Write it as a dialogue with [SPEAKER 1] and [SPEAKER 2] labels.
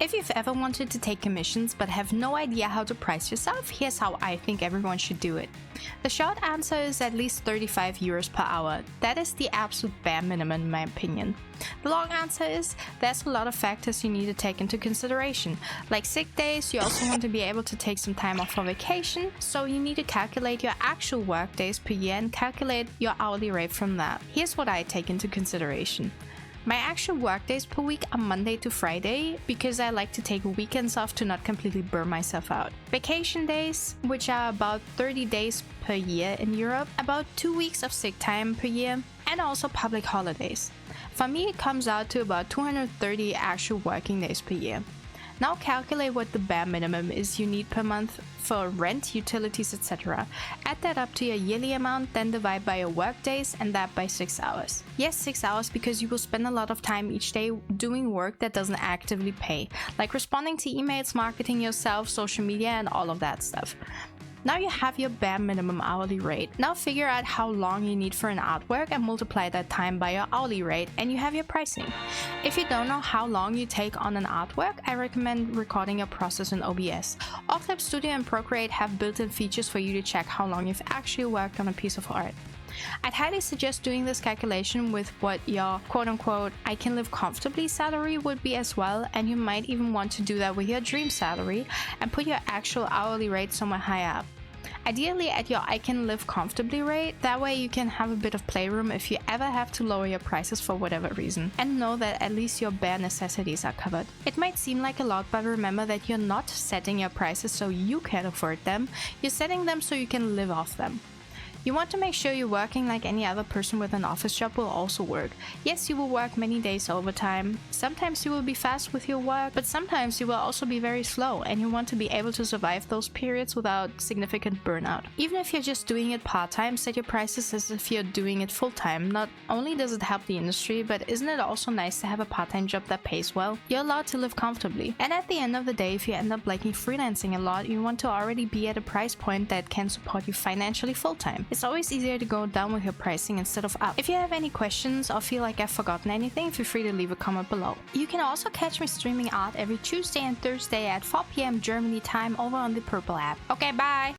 [SPEAKER 1] If you've ever wanted to take commissions but have no idea how to price yourself, here's how I think everyone should do it. The short answer is at least 35 euros per hour. That is the absolute bare minimum in my opinion. The long answer is there's a lot of factors you need to take into consideration. Like sick days, you also want to be able to take some time off for vacation, so you need to calculate your actual work days per year and calculate your hourly rate from that. Here's what I take into consideration. My actual work days per week are Monday to Friday because I like to take weekends off to not completely burn myself out. Vacation days, which are about 30 days per year in Europe, about 2 weeks of sick time per year, and also public holidays. For me, it comes out to about 230 actual working days per year. Now calculate what the bare minimum is you need per month for rent, utilities, etc. Add that up to your yearly amount, then divide by your work days and that by 6 hours. Yes, 6 hours because you will spend a lot of time each day doing work that doesn't actively pay, like responding to emails, marketing yourself, social media and all of that stuff. Now you have your bare minimum hourly rate. Now figure out how long you need for an artwork and multiply that time by your hourly rate and you have your pricing. If you don't know how long you take on an artwork, I recommend recording your process in OBS. All Clip Studio and Procreate have built-in features for you to check how long you've actually worked on a piece of art. I'd highly suggest doing this calculation with what your quote-unquote I can live comfortably salary would be as well, and you might even want to do that with your dream salary and put your actual hourly rate somewhere higher up. Ideally at your I can live comfortably rate, that way you can have a bit of playroom if you ever have to lower your prices for whatever reason, and know that at least your bare necessities are covered. It might seem like a lot, but remember that you're not setting your prices so you can afford them, you're setting them so you can live off them. You want to make sure you're working like any other person with an office job will also work. Yes, you will work many days overtime. Sometimes you will be fast with your work, but sometimes you will also be very slow, and you want to be able to survive those periods without significant burnout. Even if you're just doing it part-time, set your prices as if you're doing it full-time. Not only does it help the industry, but isn't it also nice to have a part-time job that pays well? You're allowed to live comfortably. And at the end of the day, if you end up liking freelancing a lot, you want to already be at a price point that can support you financially full-time. It's always easier to go down with your pricing instead of up. If you have any questions or feel like I've forgotten anything, feel free to leave a comment below. You can also catch me streaming art every Tuesday and Thursday at 4 PM Germany time over on the Purple app. Okay, bye!